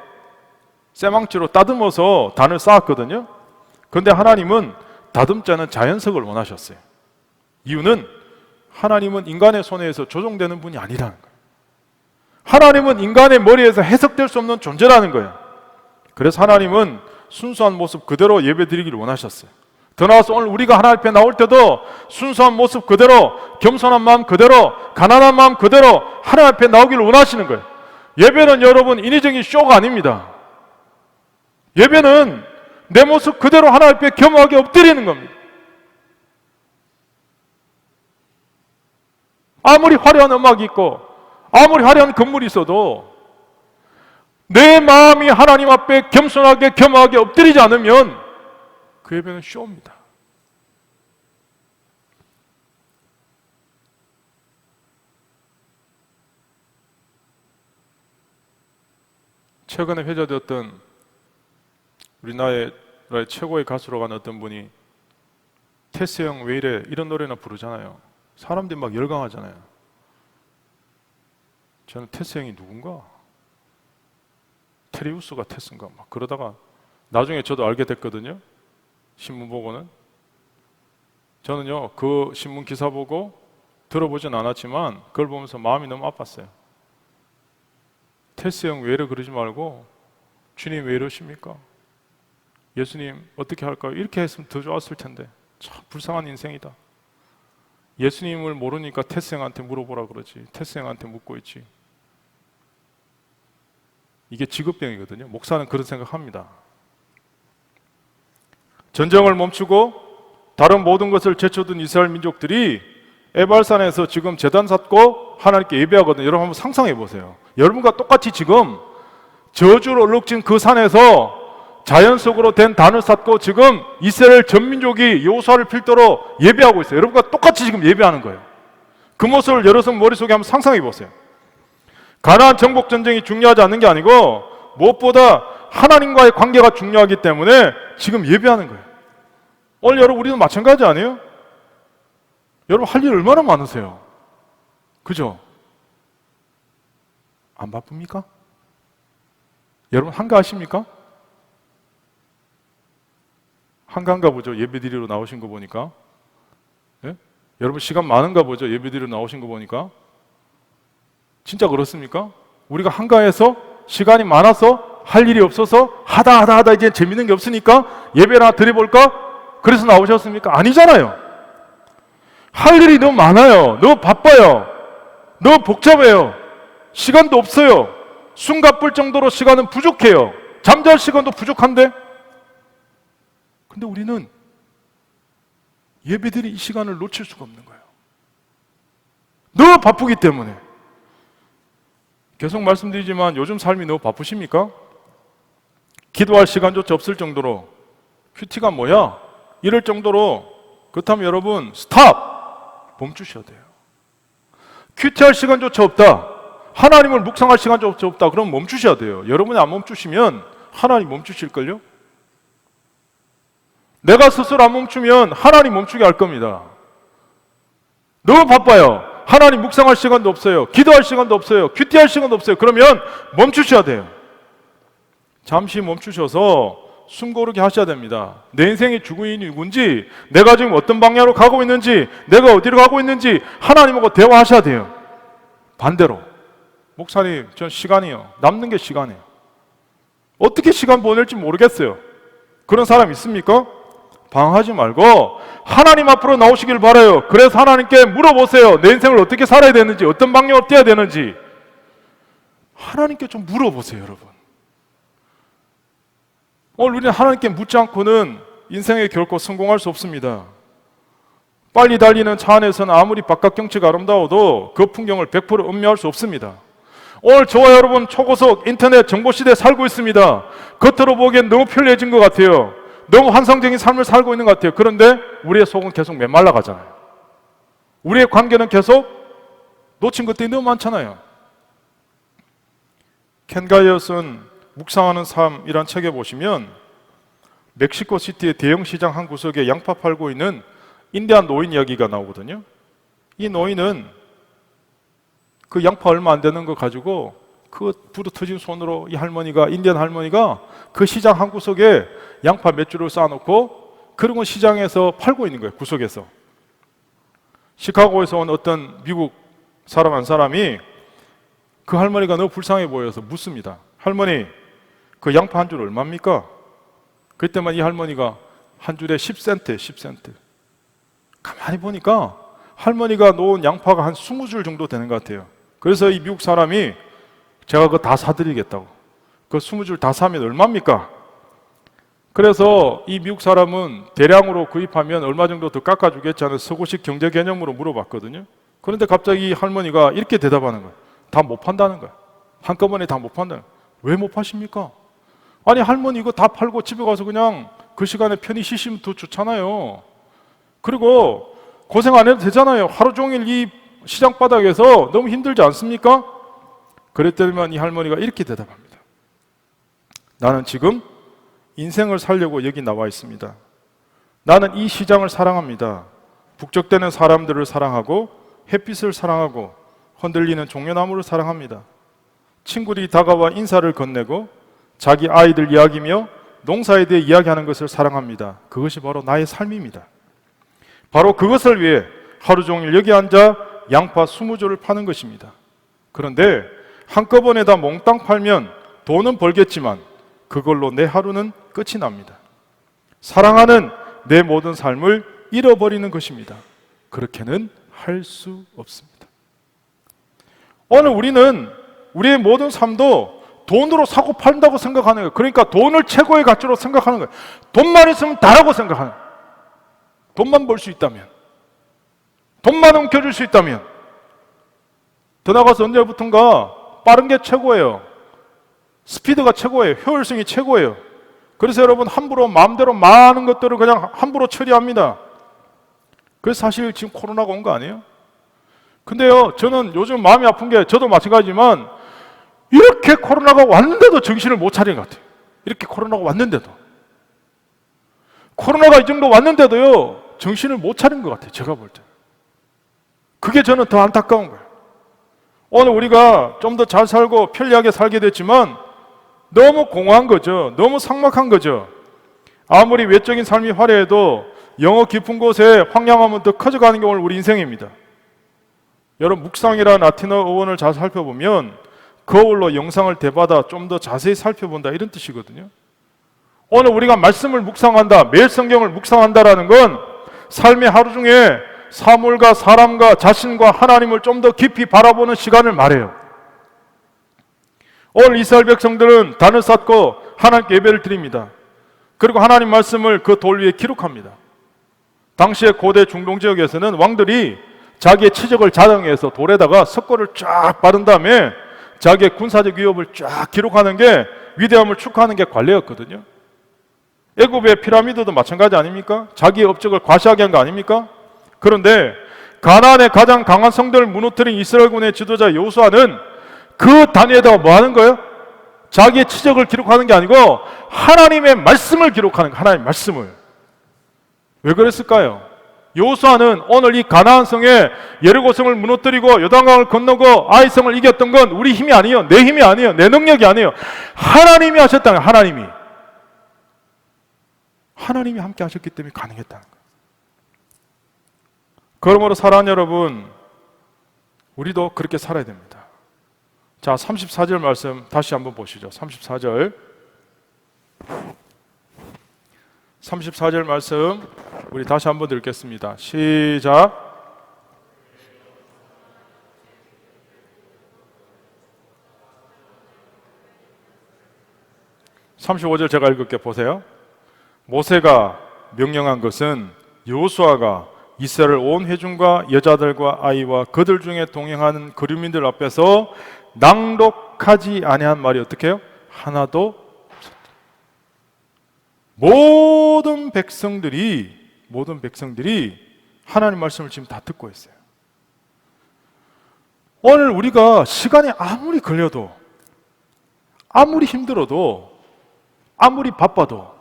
쇠망치로 따듬어서 단을 쌓았거든요. 그런데 하나님은 다듬지 않은 자연석을 원하셨어요. 이유는 하나님은 인간의 손에서 조종되는 분이 아니라는 거예요. 하나님은 인간의 머리에서 해석될 수 없는 존재라는 거예요. 그래서 하나님은 순수한 모습 그대로 예배 드리기를 원하셨어요. 더 나아가서 오늘 우리가 하나님 앞에 나올 때도 순수한 모습 그대로, 겸손한 마음 그대로, 가난한 마음 그대로 하나님 앞에 나오기를 원하시는 거예요. 예배는 여러분 인위적인 쇼가 아닙니다. 예배는 내 모습 그대로 하나님 앞에 겸허하게 엎드리는 겁니다. 아무리 화려한 음악이 있고 아무리 화려한 건물이 있어도 내 마음이 하나님 앞에 겸손하게 겸허하게 엎드리지 않으면 그 예배는 쇼입니다. 최근에 회자되었던 우리나라의 최고의 가수로 간 어떤 분이 테스 형 왜 이래 이런 노래나 부르잖아요. 사람들이 막 열광하잖아요. 저는 테스 형이 누군가? 테리우스가 테스인가? 막 그러다가 나중에 저도 알게 됐거든요. 신문 보고는. 저는요 그 신문 기사 보고 들어보진 않았지만 그걸 보면서 마음이 너무 아팠어요. 테스 형 왜 이래 그러지 말고 주님 왜 이러십니까? 예수님 어떻게 할까요? 이렇게 했으면 더 좋았을 텐데 참 불쌍한 인생이다. 예수님을 모르니까 테스 형한테 물어보라 그러지. 테스 형한테 묻고 있지. 이게 직업병이거든요. 목사는 그런 생각합니다. 전쟁을 멈추고 다른 모든 것을 제쳐둔 이스라엘 민족들이 에발산에서 지금 제단 쌓고 하나님께 예배하거든요. 여러분 한번 상상해 보세요. 여러분과 똑같이 지금 저주로 얼룩진 그 산에서 자연 속으로 된 단을 쌓고 지금 이스라엘 전 민족이 여호수아를 필두로 예배하고 있어요. 여러분과 똑같이 지금 예배하는 거예요. 그 모습을 여러분 머릿속에 한번 상상해 보세요. 가나안 정복 전쟁이 중요하지 않는 게 아니고 무엇보다 하나님과의 관계가 중요하기 때문에 지금 예배하는 거예요. 오늘 여러분 우리도 마찬가지 아니에요? 여러분 할 일 얼마나 많으세요? 그죠? 안 바쁩니까? 여러분 한가하십니까? 한가한가 보죠. 예배드리러 나오신 거 보니까. 예? 여러분 시간 많은가 보죠. 예배드리러 나오신 거 보니까. 진짜 그렇습니까? 우리가 한가해서 시간이 많아서 할 일이 없어서 하다 이제 재밌는 게 없으니까 예배나 드려볼까? 그래서 나오셨습니까? 아니잖아요. 할 일이 너무 많아요. 너무 바빠요. 너무 복잡해요. 시간도 없어요. 숨가쁠 정도로 시간은 부족해요. 잠잘 시간도 부족한데? 근데 우리는 예배드릴 이 시간을 놓칠 수가 없는 거예요. 너무 바쁘기 때문에. 계속 말씀드리지만 요즘 삶이 너무 바쁘십니까? 기도할 시간조차 없을 정도로 큐티가 뭐야? 이럴 정도로 그렇다면 여러분 스탑! 멈추셔야 돼요. 큐티할 시간조차 없다. 하나님을 묵상할 시간조차 없다. 그럼 멈추셔야 돼요. 여러분이 안 멈추시면 하나님 멈추실걸요? 내가 스스로 안 멈추면 하나님 멈추게 할 겁니다. 너무 바빠요. 하나님 묵상할 시간도 없어요. 기도할 시간도 없어요. 큐티할 시간도 없어요. 그러면 멈추셔야 돼요. 잠시 멈추셔서 숨 고르게 하셔야 됩니다. 내 인생의 주인이 누군지, 내가 지금 어떤 방향으로 가고 있는지, 내가 어디로 가고 있는지 하나님하고 대화하셔야 돼요. 반대로 목사님 전 시간이요. 남는 게 시간이에요. 어떻게 시간 보낼지 모르겠어요. 그런 사람 있습니까? 방황하지 말고 하나님 앞으로 나오시길 바라요. 그래서 하나님께 물어보세요. 내 인생을 어떻게 살아야 되는지, 어떤 방향으로 뛰어야 되는지 하나님께 좀 물어보세요, 여러분. 오늘 우리는 하나님께 묻지 않고는 인생에 결코 성공할 수 없습니다. 빨리 달리는 차 안에서는 아무리 바깥 경치가 아름다워도 그 풍경을 100% 음미할 수 없습니다. 오늘 저와 여러분 초고속 인터넷 정보시대에 살고 있습니다. 겉으로 보기엔 너무 편리해진 것 같아요. 너무 환상적인 삶을 살고 있는 것 같아요. 그런데 우리의 속은 계속 메말라 가잖아요. 우리의 관계는 계속 놓친 것들이 너무 많잖아요. 켄 가이어 쓴 묵상하는 삶이란 책에 보시면 멕시코 시티의 대형 시장 한 구석에 양파 팔고 있는 인디안 노인 이야기가 나오거든요. 이 노인은 그 양파 얼마 안 되는 거 가지고 그 부르 터진 손으로 이 할머니가, 인디안 할머니가 그 시장 한 구석에 양파 몇 줄을 쌓아놓고 그런 건 시장에서 팔고 있는 거예요. 구석에서. 시카고에서 온 어떤 미국 사람 한 사람이 그 할머니가 너무 불쌍해 보여서 묻습니다. 할머니, 그 양파 한 줄 얼마입니까? 그때만 이 할머니가 한 줄에 10센트, 10센트. 가만히 보니까 할머니가 놓은 양파가 한 20줄 정도 되는 것 같아요. 그래서 이 미국 사람이 제가 그거 다 사드리겠다고. 그 20줄 다 사면 얼마입니까? 그래서 이 미국 사람은 대량으로 구입하면 얼마 정도 더 깎아주겠지 하는 서구식 경제 개념으로 물어봤거든요. 그런데 갑자기 할머니가 이렇게 대답하는 거예요. 다 못 판다는 거예요. 한꺼번에 다 못 판다는 거예요. 왜 못 파십니까? 아니 할머니 이거 다 팔고 집에 가서 그냥 그 시간에 편히 쉬시면 더 좋잖아요. 그리고 고생 안 해도 되잖아요. 하루 종일 이 시장 바닥에서 너무 힘들지 않습니까? 그랬더니만 이 할머니가 이렇게 대답합니다. 나는 지금 인생을 살려고 여기 나와 있습니다. 나는 이 시장을 사랑합니다. 북적대는 사람들을 사랑하고 햇빛을 사랑하고 흔들리는 종려나무를 사랑합니다. 친구들이 다가와 인사를 건네고 자기 아이들 이야기며 농사에 대해 이야기하는 것을 사랑합니다. 그것이 바로 나의 삶입니다. 바로 그것을 위해 하루 종일 여기 앉아 양파 20조를 파는 것입니다. 그런데 한꺼번에 다 몽땅 팔면 돈은 벌겠지만 그걸로 내 하루는 끝이 납니다. 사랑하는 내 모든 삶을 잃어버리는 것입니다. 그렇게는 할 수 없습니다. 오늘 우리는 우리의 모든 삶도 돈으로 사고 판다고 생각하는 거예요. 그러니까 돈을 최고의 가치로 생각하는 거예요. 돈만 있으면 다라고 생각하는 거예요. 돈만 벌 수 있다면, 돈만 움켜줄 수 있다면, 더 나가서 언제부턴가 빠른 게 최고예요. 스피드가 최고예요. 효율성이 최고예요. 그래서 여러분 함부로 마음대로 많은 것들을 그냥 함부로 처리합니다. 그래서 사실 지금 코로나가 온 거 아니에요? 근데요, 저는 요즘 마음이 아픈 게 저도 마찬가지지만 이렇게 코로나가 왔는데도 정신을 못 차리는 것 같아요. 이렇게 코로나가 왔는데도. 코로나가 이 정도 왔는데도요, 정신을 못 차린 것 같아요. 제가 볼 때. 그게 저는 더 안타까운 거예요. 오늘 우리가 좀 더 잘 살고 편리하게 살게 됐지만 너무 공허한 거죠. 너무 삭막한 거죠. 아무리 외적인 삶이 화려해도 영어 깊은 곳에 황량함은 더 커져가는 게 오늘 우리 인생입니다. 여러분 묵상이라는 라틴어 어원을 잘 살펴보면 거울로 영상을 대받아 좀 더 자세히 살펴본다 이런 뜻이거든요. 오늘 우리가 말씀을 묵상한다, 매일 성경을 묵상한다라는 건 삶의 하루 중에 사물과 사람과 자신과 하나님을 좀 더 깊이 바라보는 시간을 말해요. 오늘 이스라엘 백성들은 단을 쌓고 하나님께 예배를 드립니다. 그리고 하나님 말씀을 그 돌 위에 기록합니다. 당시의 고대 중동 지역에서는 왕들이 자기의 치적을 자랑해서 돌에다가 석고를 쫙 바른 다음에 자기의 군사적 위협을 쫙 기록하는 게 위대함을 축하하는 게 관례였거든요. 애굽의 피라미드도 마찬가지 아닙니까? 자기의 업적을 과시하게 한 거 아닙니까? 그런데 가나안의 가장 강한 성들을 무너뜨린 이스라엘군의 지도자 여호수아는 그 단위에다가 뭐 하는 거예요? 자기의 치적을 기록하는 게 아니고 하나님의 말씀을 기록하는 거예요. 하나님의 말씀을. 왜 그랬을까요? 여호수아는 오늘 이 가나안 성에 여리고성을 무너뜨리고 요단강을 건너고 아이성을 이겼던 건 우리 힘이 아니에요. 내 힘이 아니에요. 내 능력이 아니에요. 하나님이 하셨다는 거예요. 하나님이 함께 하셨기 때문에 가능했다는 거예요. 그러므로 사랑하는 여러분, 우리도 그렇게 살아야 됩니다. 자, 34절 말씀 다시 한번 보시죠. 34절 말씀 우리 다시 한번 읽겠습니다. 시작. 35절 제가 읽을게 보세요. 모세가 명령한 것은 여호수아가 이스라엘 온 회중과 여자들과 아이와 그들 중에 동행하는 거류민들 앞에서 낭독하지 아니한 말이 어떻게 해요? 하나도 없었다. 모든 백성들이 하나님 말씀을 지금 다 듣고 있어요. 오늘 우리가 시간이 아무리 걸려도, 아무리 힘들어도, 아무리 바빠도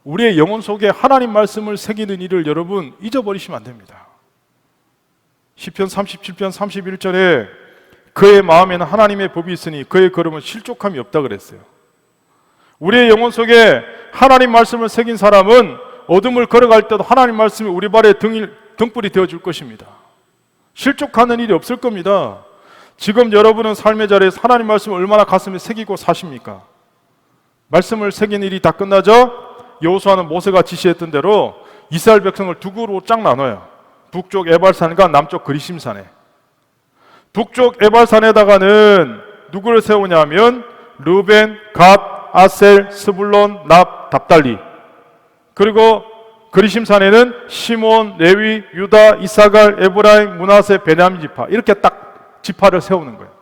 우리의 영혼 속에 하나님 말씀을 새기는 일을 여러분 잊어버리시면 안 됩니다. 시편 37편 31절에 그의 마음에는 하나님의 법이 있으니 그의 걸음은 실족함이 없다 그랬어요. 우리의 영혼 속에 하나님 말씀을 새긴 사람은 어둠을 걸어갈 때도 하나님 말씀이 우리 발에 등불이 되어줄 것입니다. 실족하는 일이 없을 겁니다. 지금 여러분은 삶의 자리에서 하나님 말씀을 얼마나 가슴에 새기고 사십니까? 말씀을 새긴 일이 다 끝나죠? 여호수아는 모세가 지시했던 대로 이스라엘 백성을 두 그룹으로 쫙 나눠요. 북쪽 에발산과 남쪽 그리심산에. 북쪽 에발산에다가는 누구를 세우냐면 르벤, 갓, 아셀, 스불론, 납, 답달리. 그리고 그리심산에는 시몬, 레위, 유다, 이사갈, 에브라임, 므낫세, 베냐민 지파 이렇게 딱 지파를 세우는 거예요.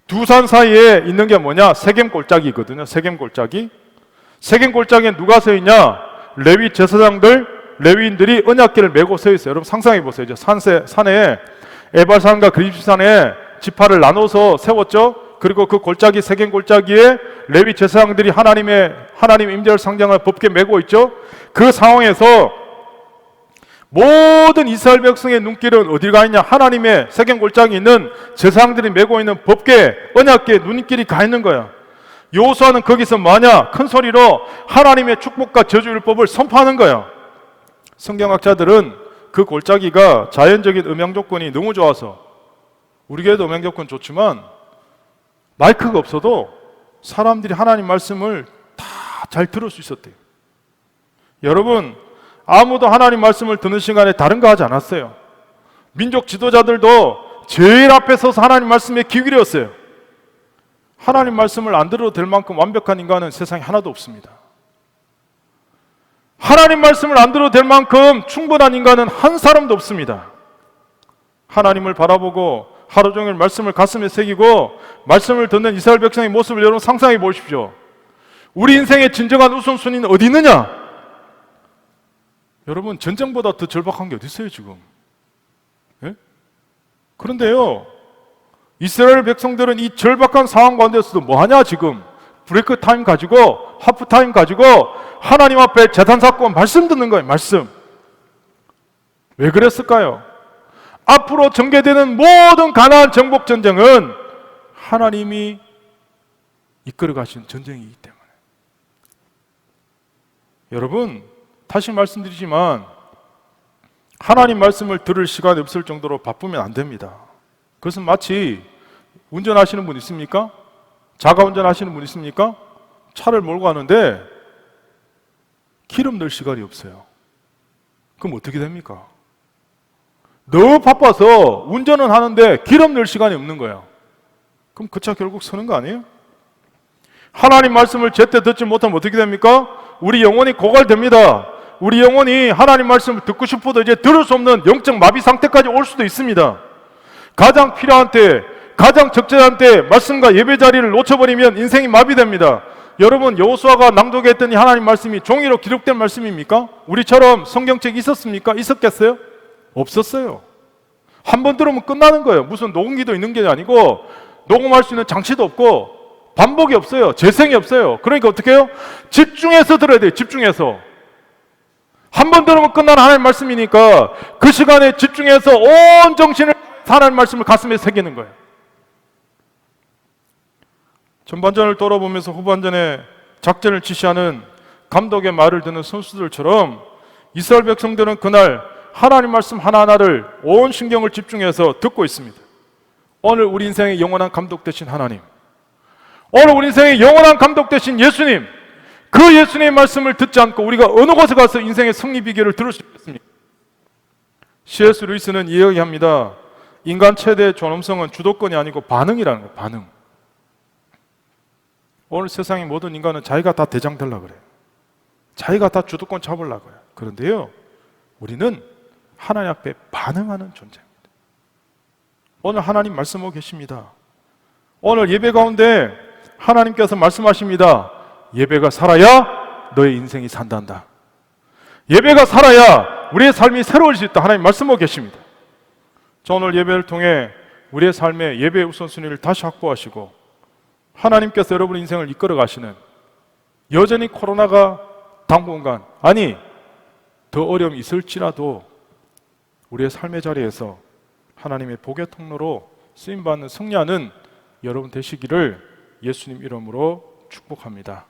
두 산 사이에 있는 게 뭐냐? 세겜 골짜기거든요. 세겜 골짜기. 세겜 골짜기에 누가 서 있냐? 레위 제사장들, 레위인들이 언약궤를 메고 서 있어요. 여러분 상상해 보세요. 이제 산에 에발산과 그리심산에 지파를 나눠서 세웠죠. 그리고 그 골짜기 세겜 골짜기에 레위 제사장들이 하나님 임재를 상징하는 법궤 메고 있죠. 그 상황에서 모든 이스라엘 백성의 눈길은 어디를 가 있냐? 하나님의 세겜 골짜기에 있는 제사장들이 메고 있는 법궤, 언약궤 눈길이 가 있는 거야. 여호수아는 거기서 뭐하냐? 큰 소리로 하나님의 축복과 저주율법을 선포하는 거야. 성경학자들은 그 골짜기가 자연적인 음향 조건이 너무 좋아서, 우리 교회도 음향 조건 좋지만 마이크가 없어도 사람들이 하나님 말씀을 다 잘 들을 수 있었대요. 여러분, 아무도 하나님 말씀을 듣는 시간에 다른 거 하지 않았어요. 민족 지도자들도 제일 앞에 서서 하나님 말씀에 귀 기울였어요. 하나님 말씀을 안 들어도 될 만큼 완벽한 인간은 세상에 하나도 없습니다. 하나님 말씀을 안 들어도 될 만큼 충분한 인간은 한 사람도 없습니다. 하나님을 바라보고 하루 종일 말씀을 가슴에 새기고 말씀을 듣는 이스라엘 백성의 모습을 여러분 상상해 보십시오. 우리 인생의 진정한 우선순위는 어디 있느냐? 여러분, 전쟁보다 더 절박한 게 어디 있어요 지금? 예? 그런데요, 이스라엘 백성들은 이 절박한 상황 가운데서도 뭐하냐 지금? 브레이크 타임 가지고, 하프 타임 가지고 하나님 앞에 재단 쌓고 말씀 듣는 거예요. 말씀. 왜 그랬을까요? 앞으로 전개되는 모든 가나안 정복 전쟁은 하나님이 이끌어 가신 전쟁이기 때문에. 여러분, 다시 말씀드리지만 하나님 말씀을 들을 시간이 없을 정도로 바쁘면 안 됩니다. 그것은 마치 운전하시는 분 있습니까? 자가 운전하시는 분 있습니까? 차를 몰고 가는데 기름 넣을 시간이 없어요. 그럼 어떻게 됩니까? 너무 바빠서 운전은 하는데 기름 넣을 시간이 없는 거예요. 그럼 그 차 결국 서는 거 아니에요? 하나님 말씀을 제때 듣지 못하면 어떻게 됩니까? 우리 영혼이 고갈됩니다. 우리 영혼이 하나님 말씀을 듣고 싶어도 이제 들을 수 없는 영적 마비 상태까지 올 수도 있습니다. 가장 필요한 때, 가장 적절한 때 말씀과 예배 자리를 놓쳐버리면 인생이 마비됩니다. 여러분, 여호수아가 낭독했던 이 하나님 말씀이 종이로 기록된 말씀입니까? 우리처럼 성경책이 있었습니까? 있었겠어요? 없었어요. 한 번 들으면 끝나는 거예요. 무슨 녹음기도 있는 게 아니고 녹음할 수 있는 장치도 없고 반복이 없어요. 재생이 없어요. 그러니까 어떻게 해요? 집중해서 들어야 돼요. 집중해서. 한 번 들으면 끝나는 하나님 말씀이니까 그 시간에 집중해서 온 정신을 하나님 말씀을 가슴에 새기는 거예요. 전반전을 돌아보면서 후반전에 작전을 지시하는 감독의 말을 듣는 선수들처럼 이스라엘 백성들은 그날 하나님 말씀 하나하나를 온 신경을 집중해서 듣고 있습니다. 오늘 우리 인생의 영원한 감독 되신 하나님, 오늘 우리 인생의 영원한 감독 되신 예수님, 그 예수님의 말씀을 듣지 않고 우리가 어느 곳에 가서 인생의 승리 비결을 들을 수 있겠습니까? C.S. 루이스는 이야기합니다. 인간 최대의 존엄성은 주도권이 아니고 반응이라는 거예요. 반응. 오늘 세상의 모든 인간은 자기가 다 대장 되려고 그래요. 자기가 다 주도권 잡으려고 해요. 그런데요, 우리는 하나님 앞에 반응하는 존재입니다. 오늘 하나님 말씀하고 계십니다. 오늘 예배 가운데 하나님께서 말씀하십니다. 예배가 살아야 너의 인생이 산단다. 예배가 살아야 우리의 삶이 새로울 수 있다. 하나님 말씀하고 계십니다. 저 오늘 예배를 통해 우리의 삶의 예배의 우선순위를 다시 확보하시고 하나님께서 여러분의 인생을 이끌어 가시는, 여전히 코로나가 당분간, 아니 더 어려움이 있을지라도 우리의 삶의 자리에서 하나님의 복의 통로로 쓰임받는 승리하는 여러분 되시기를 예수님 이름으로 축복합니다.